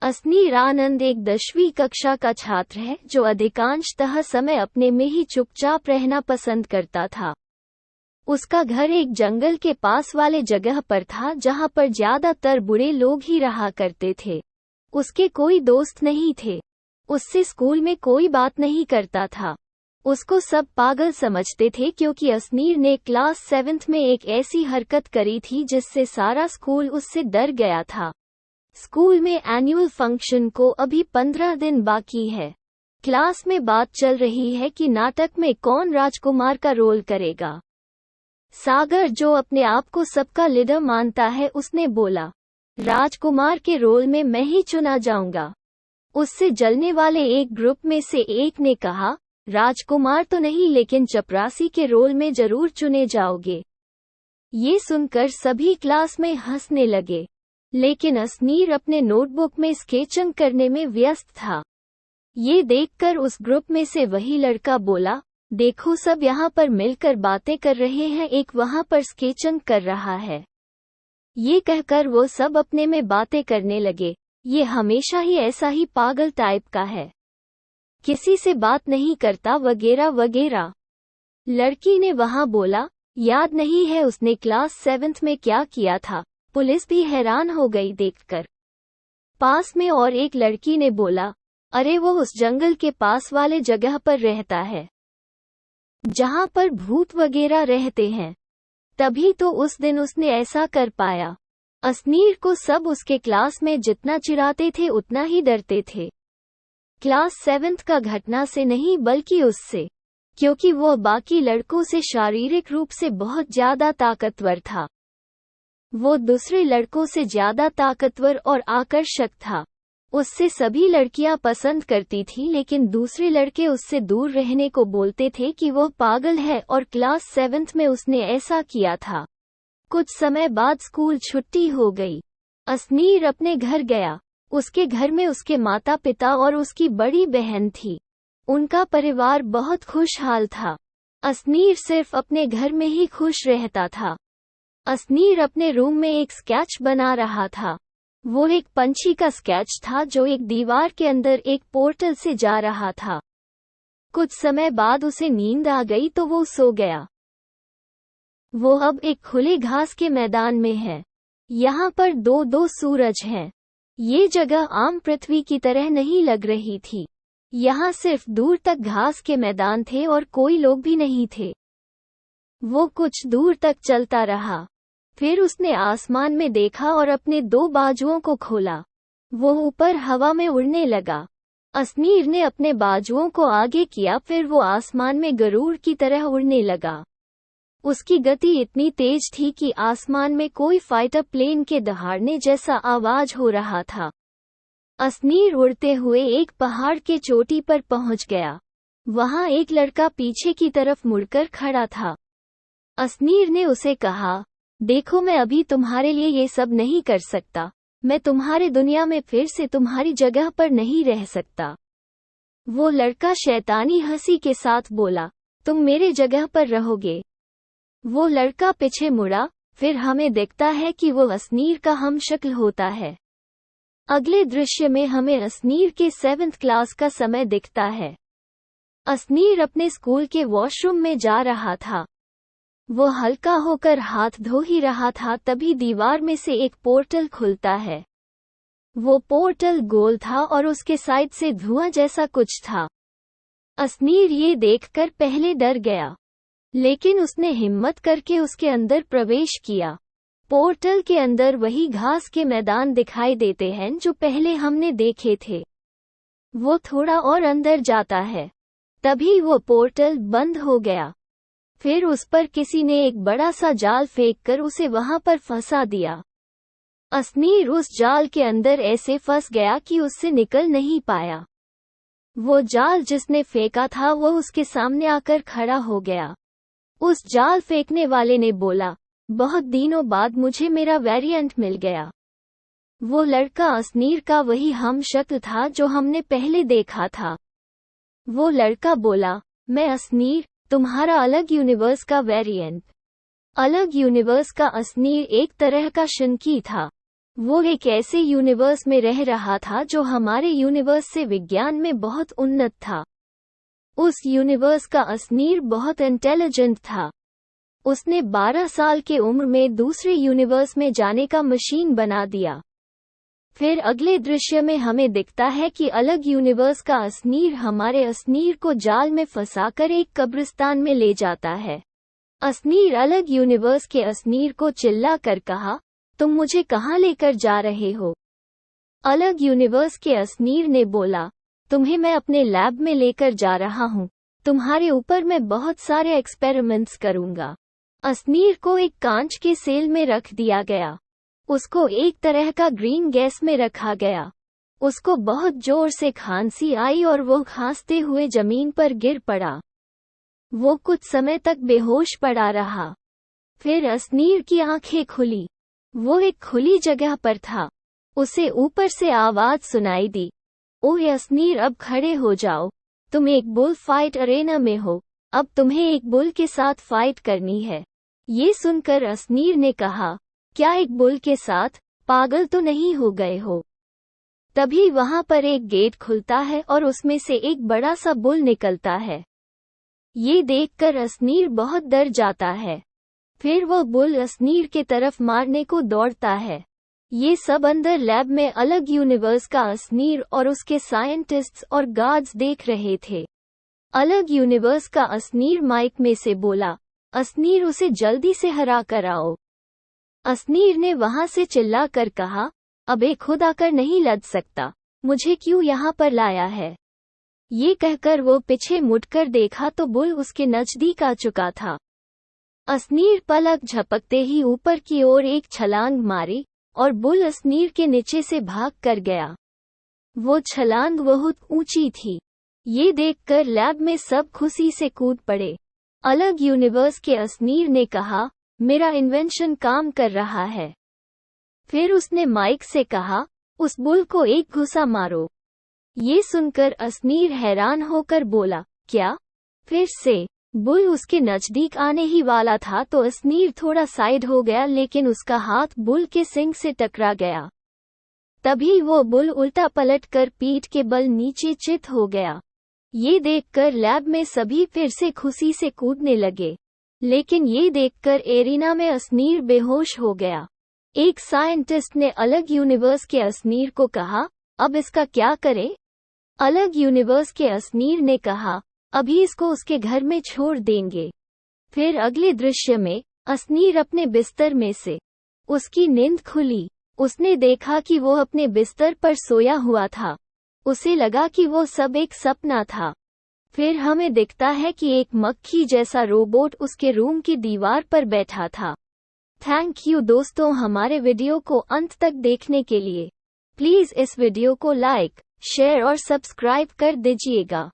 अस्नीर आनंद एक 10वीं कक्षा का छात्र है जो अधिकांशतः समय अपने में ही चुपचाप रहना पसंद करता था। उसका घर एक जंगल के पास वाले जगह पर था जहां पर ज्यादातर बुरे लोग ही रहा करते थे। उसके कोई दोस्त नहीं थे। उससे स्कूल में कोई बात नहीं करता था। उसको सब पागल समझते थे क्योंकि अस्नीर ने क्लास 7th में एक ऐसी हरकत करी थी जिससे सारा स्कूल उससे डर गया था। स्कूल में एनुअल फंक्शन को अभी 15 दिन बाकी है। क्लास में बात चल रही है कि नाटक में कौन राजकुमार का रोल करेगा। सागर, जो अपने आप को सबका लीडर मानता है, उसने बोला, राजकुमार के रोल में मैं ही चुना जाऊंगा। उससे जलने वाले एक ग्रुप में से एक ने कहा, राजकुमार तो नहीं लेकिन चपरासी के रोल में जरूर चुने जाओगे। ये सुनकर सभी क्लास में हंसने लगे, लेकिन अस्नीर अपने नोटबुक में स्केचिंग करने में व्यस्त था। ये देखकर उस ग्रुप में से वही लड़का बोला, देखो सब यहाँ पर मिलकर बातें कर रहे हैं, एक वहाँ पर स्केचिंग कर रहा है। ये कहकर वो सब अपने में बातें करने लगे, ये हमेशा ही ऐसा ही पागल टाइप का है, किसी से बात नहीं करता वगैरह वगैरह। लड़की ने वहाँ बोला, याद नहीं है उसने क्लास 7th में क्या किया था। पुलिस भी हैरान हो गई देखकर। पास में और एक लड़की ने बोला, अरे वो उस जंगल के पास वाले जगह पर रहता है जहां पर भूत वगैरह रहते हैं, तभी तो उस दिन उसने ऐसा कर पाया। अस्नीर को सब उसके क्लास में जितना चिढ़ाते थे उतना ही डरते थे। क्लास 7th का घटना से नहीं बल्कि उससे, क्योंकि वो बाकी लड़कों से शारीरिक रूप से बहुत ज्यादा ताकतवर था। वो दूसरे लड़कों से ज्यादा ताकतवर और आकर्षक था। उससे सभी लड़कियां पसंद करती थी, लेकिन दूसरे लड़के उससे दूर रहने को बोलते थे कि वो पागल है, और क्लास 7th में उसने ऐसा किया था। कुछ समय बाद स्कूल छुट्टी हो गई। अस्नीर अपने घर गया। उसके घर में उसके माता पिता और उसकी बड़ी बहन थी। उनका परिवार बहुत खुशहाल था। अस्नीर सिर्फ अपने घर में ही खुश रहता था। अस्नीर अपने रूम में एक स्केच बना रहा था। वो एक पंछी का स्केच था जो एक दीवार के अंदर एक पोर्टल से जा रहा था। कुछ समय बाद उसे नींद आ गई तो वो सो गया। वो अब एक खुले घास के मैदान में है। यहाँ पर दो दो सूरज हैं। ये जगह आम पृथ्वी की तरह नहीं लग रही थी। यहाँ सिर्फ दूर तक घास के मैदान थे और कोई लोग भी नहीं थे। वो कुछ दूर तक चलता रहा। फिर उसने आसमान में देखा और अपने 2 बाजुओं को खोला। वो ऊपर हवा में उड़ने लगा। अस्नीर ने अपने बाजुओं को आगे किया, फिर वो आसमान में गरुड़ की तरह उड़ने लगा। उसकी गति इतनी तेज थी कि आसमान में कोई फाइटर प्लेन के दहाड़ने जैसा आवाज हो रहा था। अस्नीर उड़ते हुए एक पहाड़ के चोटी पर पहुंच गया। वहां एक लड़का पीछे की तरफ मुड़कर खड़ा था। अस्नीर ने उसे कहा, देखो मैं अभी तुम्हारे लिए ये सब नहीं कर सकता। मैं तुम्हारे दुनिया में फिर से तुम्हारी जगह पर नहीं रह सकता। वो लड़का शैतानी हंसी के साथ बोला, तुम मेरे जगह पर रहोगे। वो लड़का पीछे मुड़ा। फिर हमें दिखता है कि वो अस्नीर का हमशक्ल होता है। अगले दृश्य में हमें अस्नीर के 7th क्लास का समय दिखता है। अस्नीर अपने स्कूल के वॉशरूम में जा रहा था। वो हल्का होकर हाथ धो ही रहा था, तभी दीवार में से एक पोर्टल खुलता है। वो पोर्टल गोल था और उसके साइड से धुआं जैसा कुछ था। अस्नीर ये देखकर पहले डर गया, लेकिन उसने हिम्मत करके उसके अंदर प्रवेश किया। पोर्टल के अंदर वही घास के मैदान दिखाई देते हैं जो पहले हमने देखे थे। वो थोड़ा और अंदर जाता है, तभी वो पोर्टल बंद हो गया। फिर उस पर किसी ने एक बड़ा सा जाल फेंककर उसे वहां पर फंसा दिया। अस्नीर उस जाल के अंदर ऐसे फंस गया कि उससे निकल नहीं पाया। वो जाल जिसने फेंका था वो उसके सामने आकर खड़ा हो गया। उस जाल फेंकने वाले ने बोला, बहुत दिनों बाद मुझे मेरा वेरिएंट मिल गया। वो लड़का अस्नीर का वही हमशक्ल था जो हमने पहले देखा था। वो लड़का बोला, मैं अस्नीर, तुम्हारा अलग यूनिवर्स का वेरिएंट। अलग यूनिवर्स का अस्नीर एक तरह का शिनकी था। वो एक ऐसे यूनिवर्स में रह रहा था जो हमारे यूनिवर्स से विज्ञान में बहुत उन्नत था। उस यूनिवर्स का असनीर बहुत इंटेलिजेंट था। उसने 12 साल के उम्र में दूसरे यूनिवर्स में जाने का मशीन बना दिया। फिर अगले दृश्य में हमें दिखता है कि अलग यूनिवर्स का असनीर हमारे असनीर को जाल में फंसाकर एक कब्रिस्तान में ले जाता है। असनीर अलग यूनिवर्स के असनीर को चिल्ला कर कहा, तुम मुझे कहाँ लेकर जा रहे हो? अलग यूनिवर्स के असनीर ने बोला, तुम्हें मैं अपने लैब में लेकर जा रहा हूँ। तुम्हारे ऊपर मैं बहुत सारे एक्सपेरिमेंट्स करूँगा। असनीर को एक कांच के सेल में रख दिया गया। उसको एक तरह का ग्रीन गैस में रखा गया। उसको बहुत जोर से खांसी आई और वो खांसते हुए जमीन पर गिर पड़ा। वो कुछ समय तक बेहोश पड़ा रहा। फिर असनीर की आंखें खुली। वो एक खुली जगह पर था। उसे ऊपर से आवाज सुनाई दी, ओह असनीर, अब खड़े हो जाओ। तुम एक बुल फाइट अरेना में हो। अब तुम्हें एक बुल के साथ फाइट करनी है। ये सुनकर असनीर ने कहा, क्या एक बुल के साथ? पागल तो नहीं हो गए हो? तभी वहां पर एक गेट खुलता है और उसमें से एक बड़ा सा बुल निकलता है। ये देखकर असनीर बहुत डर जाता है। फिर वो बुल असनीर के तरफ मारने को दौड़ता है। ये सब अंदर लैब में अलग यूनिवर्स का असनीर और उसके साइंटिस्ट्स और गार्ड्स देख रहे थे। अलग यूनिवर्स का असनीर माइक में से बोला, असनीर, उसे जल्दी से हरा कर आओ। असनीर ने वहां से चिल्ला कर कहा, अबे खुद आकर नहीं लड़ सकता, मुझे क्यों यहाँ पर लाया है? ये कहकर वो पीछे मुड़कर देखा तो बुल उसके नजदीक आ चुका था। असनीर पलक झपकते ही ऊपर की ओर एक छलांग मारी और बुल असनीर के नीचे से भाग कर गया। वो छलांग बहुत ऊंची थी। ये देखकर लैब में सब खुशी से कूद पड़े। अलग यूनिवर्स के असनीर ने कहा, मेरा इन्वेंशन काम कर रहा है। फिर उसने माइक से कहा, उस बुल को एक घुसा मारो। ये सुनकर असनीर हैरान होकर बोला, क्या? फिर से बुल उसके नजदीक आने ही वाला था तो असनीर थोड़ा साइड हो गया, लेकिन उसका हाथ बुल के सिंग से टकरा गया। तभी वो बुल उल्टा पलट कर पीठ के बल नीचे चित हो गया। ये देखकर लैब में सभी फिर से खुशी से कूदने लगे, लेकिन ये देखकर एरिना में असनीर बेहोश हो गया। एक साइंटिस्ट ने अलग यूनिवर्स के असनीर को कहा, अब इसका क्या करें? अलग यूनिवर्स के असनीर ने कहा, अभी इसको उसके घर में छोड़ देंगे। फिर अगले दृश्य में असनीर अपने बिस्तर में से उसकी नींद खुली। उसने देखा कि वो अपने बिस्तर पर सोया हुआ था। उसे लगा कि वो सब एक सपना था। फिर हमें दिखता है कि एक मक्खी जैसा रोबोट उसके रूम की दीवार पर बैठा था। थैंक यू दोस्तों हमारे वीडियो को अंत तक देखने के लिए। प्लीज इस वीडियो को लाइक, शेयर और सब्सक्राइब कर दीजिएगा।